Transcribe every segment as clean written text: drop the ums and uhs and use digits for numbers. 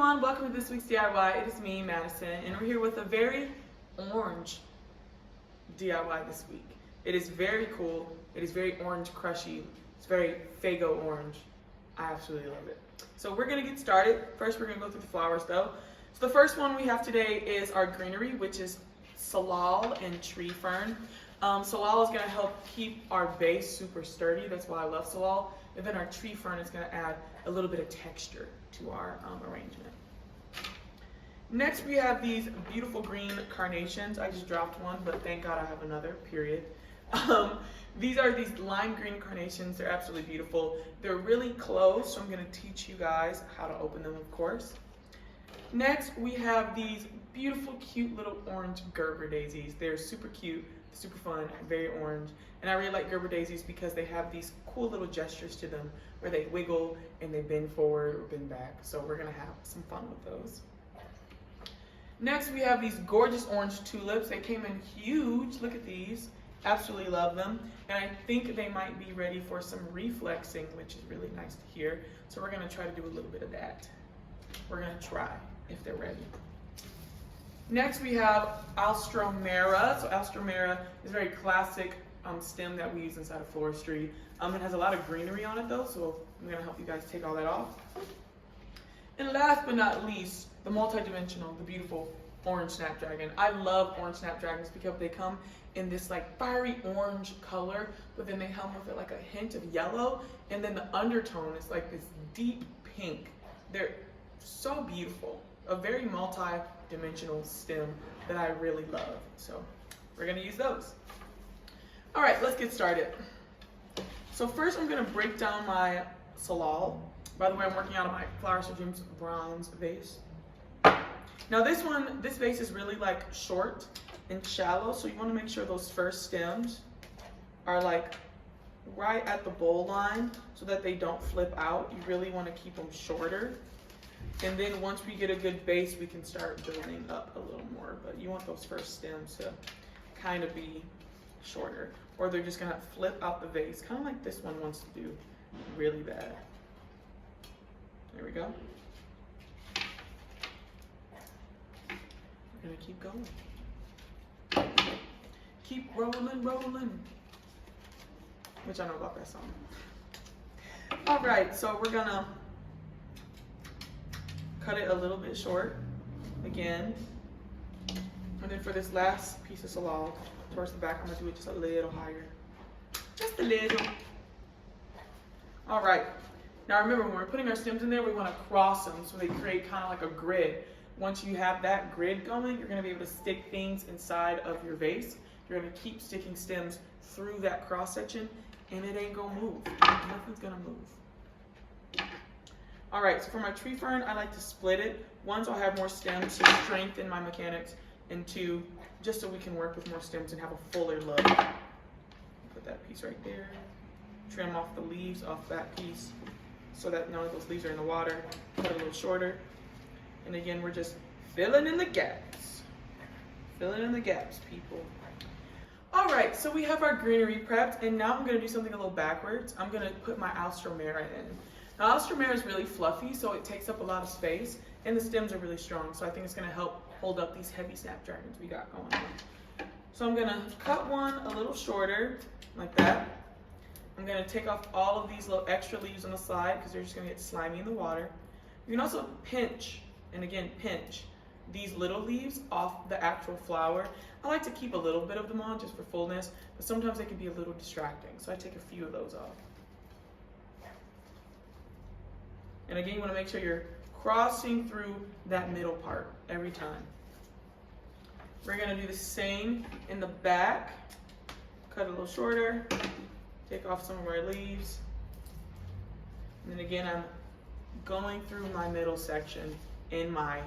everyone, welcome to this week's DIY. It is me, Madison, and we're here with a very orange DIY this week. It is very cool. It is very orange crushy. It's very Faygo orange. I absolutely love it. So we're gonna get started. First, we're gonna go through the flowers though. So the first one we have today is our greenery, which is salal and tree fern. Salal is gonna help keep our base super sturdy. That's why I love salal. And then our tree fern is gonna add a little bit of texture to our arrangement. Next, we have these beautiful green carnations. I just dropped one, but thank God I have another, period. These are these lime green carnations. They're absolutely beautiful. They're really closed, so I'm gonna teach you guys how to open them, of course. Next, we have these beautiful, cute little orange Gerber daisies. They're super cute, super fun, very orange. And I really like Gerber daisies because they have these cool little gestures to them where they wiggle and they bend forward or bend back. So we're gonna have some fun with those. Next, we have these gorgeous orange tulips. They came in huge. Look at these. Absolutely love them. And I think they might be ready for some reflexing, which is really nice to hear. So we're gonna try to do a little bit of that. We're gonna try if they're ready. Next, we have Alströmera. So Alströmera is a very classic stem that we use inside of floristry. It has a lot of greenery on it though, so I'm gonna help you guys take all that off. And last but not least, the multi-dimensional, the beautiful orange snapdragon. I love orange snapdragons because they come in this like fiery orange color, but then they come with like a hint of yellow, and then the undertone is like this deep pink. They're so beautiful. A very multi-dimensional stem that I really love. So we're gonna use those. All right, let's get started. So first I'm gonna break down my salal. By the way, I'm working out of my Flowers for Dreams bronze vase. Now this vase is really like short and shallow, so you wanna make sure those first stems are like right at the bowl line so that they don't flip out. You really wanna keep them shorter. And then once we get a good base, we can start building up a little more. But you want those first stems to kind of be shorter, or they're just gonna flip out the vase, kind of like this one wants to do really bad. There we go. We're gonna keep going. Keep rolling, rolling. Which I know about that song. All right, so we're gonna cut it a little bit short again. And then for this last piece of salal, towards the back, I'm gonna do it just a little higher. Just a little. All right. Now remember, when we're putting our stems in there, we wanna cross them so they create kind of like a grid. Once you have that grid going, you're gonna be able to stick things inside of your vase. You're gonna keep sticking stems through that cross section, and it ain't gonna move. Nothing's gonna move. All right, so for my tree fern, I like to split it. One, so I have more stems to strengthen my mechanics, and two, just so we can work with more stems and have a fuller look. Put that piece right there. Trim off the leaves off that piece so that none of those leaves are in the water. Cut it a little shorter. And again, we're just filling in the gaps. Filling in the gaps, people. All right, so we have our greenery prepped, and now I'm gonna do something a little backwards. I'm gonna put my Alströmera in. Now, Alströmera is really fluffy, so it takes up a lot of space, and the stems are really strong, so I think it's gonna help hold up these heavy snapdragons we got going on. So I'm gonna cut one a little shorter, like that. I'm gonna take off all of these little extra leaves on the side because they're just gonna get slimy in the water. You can also pinch, and again, pinch these little leaves off the actual flower. I like to keep a little bit of them on just for fullness, but sometimes they can be a little distracting, so I take a few of those off. And again, you want to make sure you're crossing through that middle part every time. We're going to do the same in the back. Cut a little shorter. Take off some of our leaves. And then again, I'm going through my middle section in my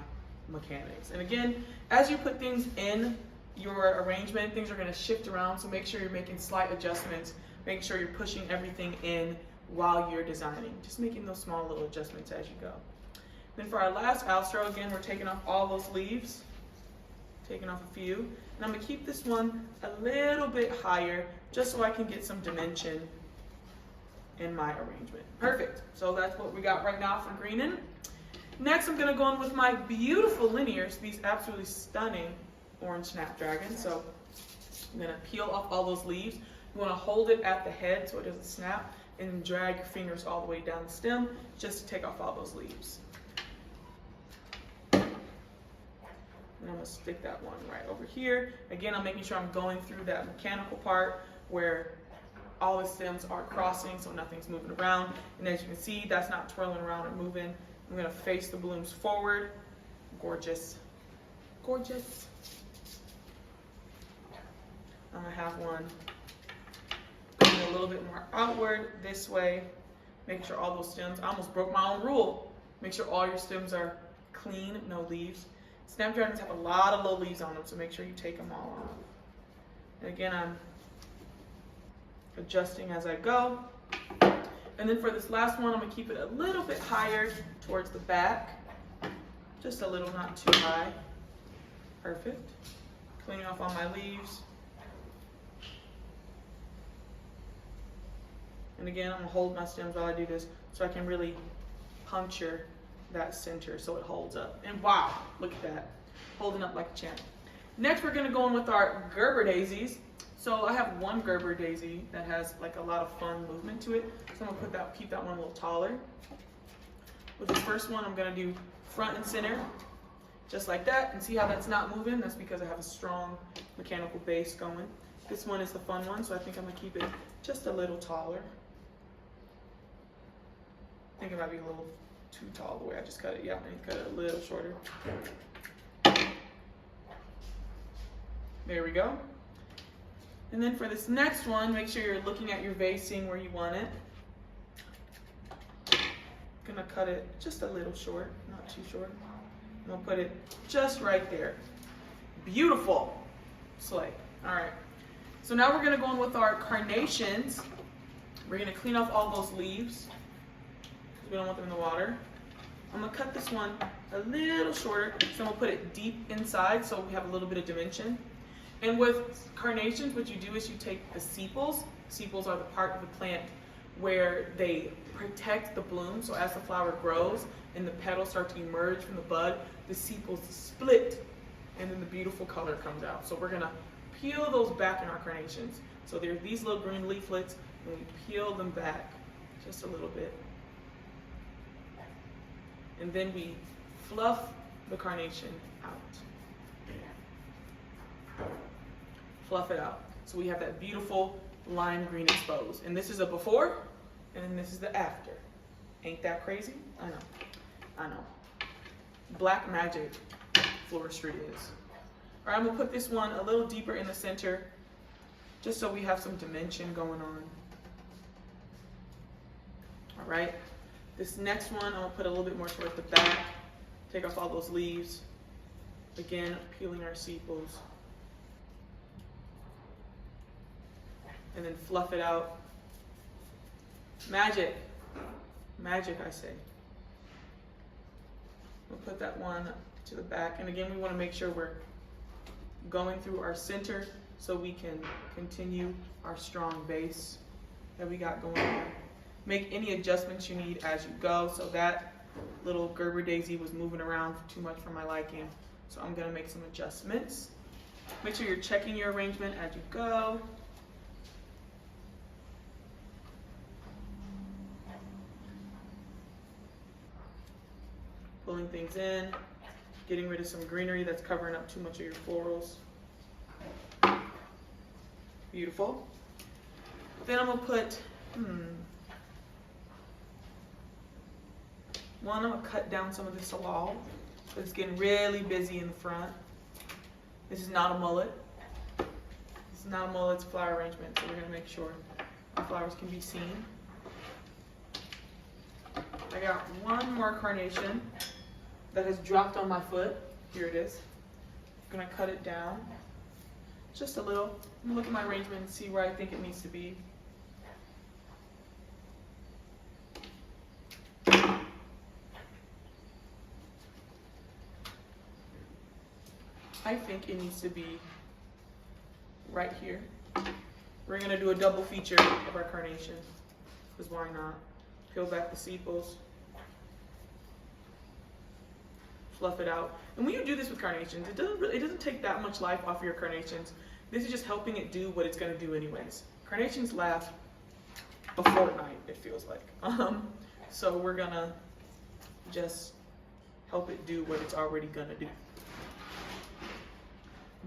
mechanics. And again, as you put things in your arrangement, things are going to shift around. So make sure you're making slight adjustments. Make sure you're pushing everything in while you're designing. Just making those small little adjustments as you go. Then for our last Alstro, again, we're taking off all those leaves, taking off a few. And I'm gonna keep this one a little bit higher just so I can get some dimension in my arrangement. Perfect. So that's what we got right now for greening. Next, I'm gonna go in with my beautiful linears, these absolutely stunning orange snapdragons. So I'm gonna peel off all those leaves. You wanna hold it at the head so it doesn't snap, and then drag your fingers all the way down the stem just to take off all those leaves. And I'm gonna stick that one right over here. Again, I'm making sure I'm going through that mechanical part where all the stems are crossing so nothing's moving around. And as you can see, that's not twirling around or moving. I'm gonna face the blooms forward. Gorgeous, gorgeous. I'm gonna have one going a little bit more outward this way, making sure all those stems, I almost broke my own rule. Make sure all your stems are clean, no leaves. Snapdragons have a lot of low leaves on them, so make sure you take them all off. And again, I'm adjusting as I go. And then for this last one, I'm gonna keep it a little bit higher towards the back. Just a little, not too high. Perfect. Cleaning off all my leaves. And again, I'm gonna hold my stems while I do this so I can really puncture that center so it holds up. And wow, look at that. Holding up like a champ. Next, we're gonna go in with our Gerber daisies. So I have one Gerber daisy that has like a lot of fun movement to it. So I'm gonna keep that one a little taller. With the first one, I'm gonna do front and center, just like that. And see how that's not moving? That's because I have a strong mechanical base going. This one is the fun one, so I think I'm gonna keep it just a little taller. I think it might be a little too tall the way I just cut it. Yeah, I need to cut it a little shorter. There we go. And then for this next one, make sure you're looking at your vase, seeing where you want it. Gonna cut it just a little short, not too short. I'm gonna put it just right there. Beautiful. Slay. All right. So now we're gonna go in with our carnations. We're gonna clean off all those leaves. We don't want them in the water. I'm gonna cut this one a little shorter, so I'm gonna put it deep inside so we have a little bit of dimension. And with carnations, what you do is you take the sepals. Sepals are the part of the plant where they protect the bloom. So as the flower grows and the petals start to emerge from the bud, the sepals split and then the beautiful color comes out. So we're gonna peel those back in our carnations. So there's these little green leaflets, and we peel them back just a little bit. And then we fluff the carnation out. Fluff it out. So we have that beautiful lime green exposed. And this is a before, and then this is the after. Ain't that crazy? I know. I know. Black magic floristry is. All right, I'm gonna put this one a little deeper in the center, just so we have some dimension going on. All right. This next one, I'm gonna put a little bit more towards the back. Take off all those leaves. Again, peeling our sepals. And then fluff it out. Magic. Magic, I say. We'll put that one to the back. And again, we want to make sure we're going through our center so we can continue our strong base that we got going on. Make any adjustments you need as you go. So that little Gerber daisy was moving around too much for my liking. So I'm going to make some adjustments. Make sure you're checking your arrangement as you go. Pulling things in, getting rid of some greenery that's covering up too much of your florals. Beautiful. Then I'm gonna put, I'm gonna cut down some of this salal. It's getting really busy in the front. This is not a mullet. This is not a mullet, it's a flower arrangement, so we're gonna make sure our flowers can be seen. I got one more carnation that has dropped on my foot. Here it is. I'm gonna cut it down just a little. I'm gonna look at my arrangement and see where I think it needs to be. I think it needs to be right here. We're gonna do a double feature of our carnation, because why not? Peel back the sepals. fluff it out. And when you do this with carnations, it doesn't take that much life off of your carnations. This is just helping it do what it's gonna do anyways. Carnations last a fortnight, it feels like. So we're gonna just help it do what it's already gonna do.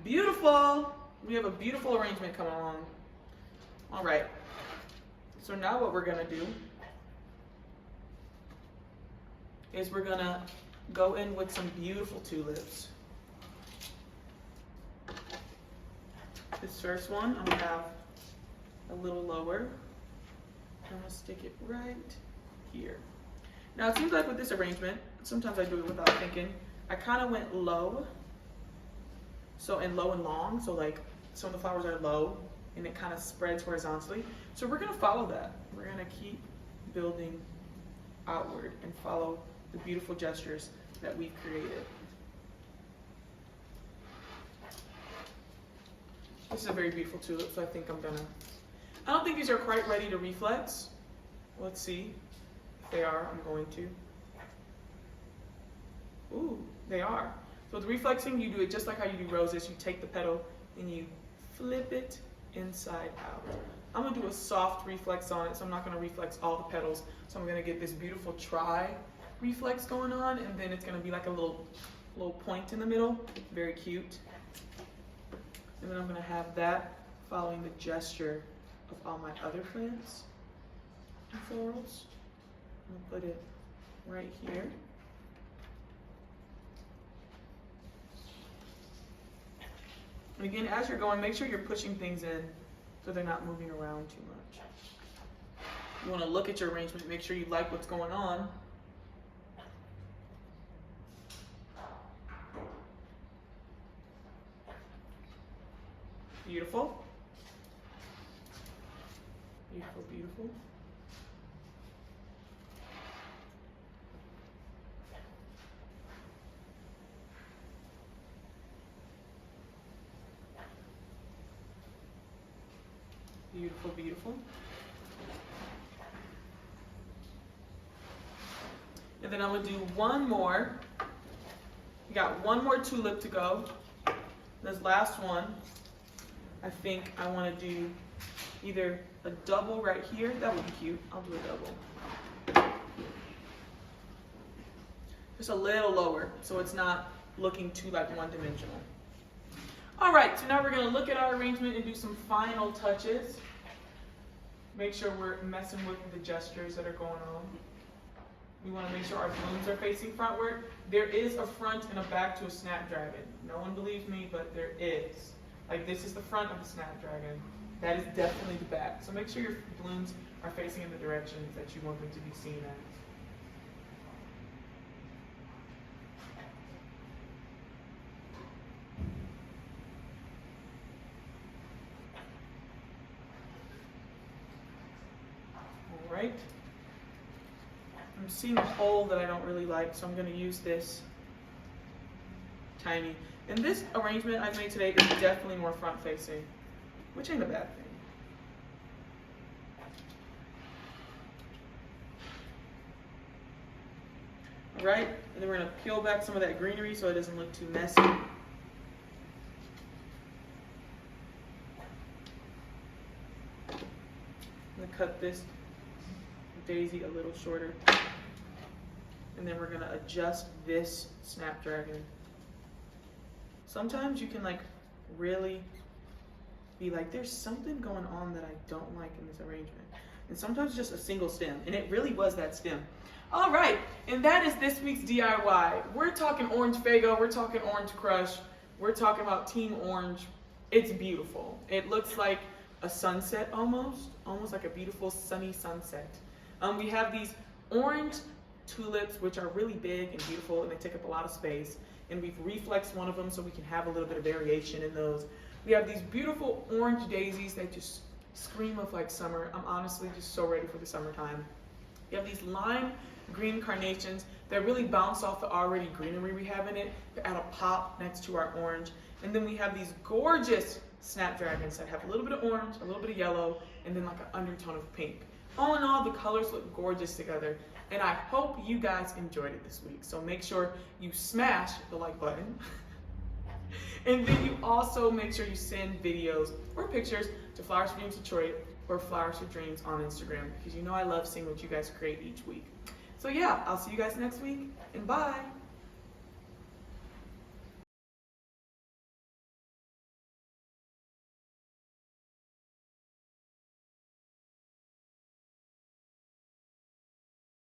Beautiful! We have a beautiful arrangement coming along. All right, so now what we're gonna do is we're gonna go in with some beautiful tulips. This first one, I'm gonna have a little lower. I'm gonna stick it right here. Now it seems like with this arrangement, sometimes I do it without thinking, I kind of went low. So, and low and long, so like some of the flowers are low and it kind of spreads horizontally. So we're gonna follow that. We're gonna keep building outward and follow the beautiful gestures that we've created. This is a very beautiful tulip, so I think I don't think these are quite ready to reflex. Let's see. If they are, I'm going to. Ooh, they are. So with reflexing, you do it just like how you do roses. You take the petal and you flip it inside out. I'm gonna do a soft reflex on it, so I'm not gonna reflex all the petals. So I'm gonna get this beautiful tri-reflex going on, and then it's gonna be like a little point in the middle, very cute. And then I'm gonna have that following the gesture of all my other plants and florals. I'm gonna put it right here. And again, as you're going, make sure you're pushing things in so they're not moving around too much. You want to look at your arrangement, make sure you like what's going on. Beautiful. Beautiful, beautiful. Beautiful, beautiful. And then I'm gonna do one more. We got one more tulip to go. This last one, I think I wanna do either a double right here. That would be cute. I'll do a double. Just a little lower, so it's not looking too like one-dimensional. All right, so now we're gonna look at our arrangement and do some final touches. Make sure we're messing with the gestures that are going on. We wanna make sure our blooms are facing frontward. There is a front and a back to a snapdragon. No one believes me, but there is. Like this is the front of the snapdragon. That is definitely the back. So make sure your blooms are facing in the directions that you want them to be seen as. Right? I'm seeing a hole that I don't really like, so I'm going to use this tiny. And this arrangement I've made today is definitely more front facing, which ain't a bad thing. All right, and then we're going to peel back some of that greenery so it doesn't look too messy. I'm going to cut this daisy a little shorter, and then we're gonna adjust this snapdragon. Sometimes you can like really be like, there's something going on that I don't like in this arrangement, and sometimes just a single stem, and it really was that stem. All right, and that is this week's DIY. We're talking orange Faygo, we're talking orange crush, we're talking about Team Orange. It's beautiful. It looks like a sunset almost like a beautiful sunny sunset. We have these orange tulips, which are really big and beautiful, and they take up a lot of space. And we've reflexed one of them so we can have a little bit of variation in those. We have these beautiful orange daisies that just scream of like summer. I'm honestly just so ready for the summertime. We have these lime green carnations that really bounce off the already greenery we have in it. They add a pop next to our orange. And then we have these gorgeous snapdragons that have a little bit of orange, a little bit of yellow, and then like an undertone of pink. All in all, the colors look gorgeous together. And I hope you guys enjoyed it this week. So make sure you smash the like button. And then you also make sure you send videos or pictures to Flowers for Dreams Detroit or Flowers for Dreams on Instagram, because you know I love seeing what you guys create each week. So yeah, I'll see you guys next week, and bye.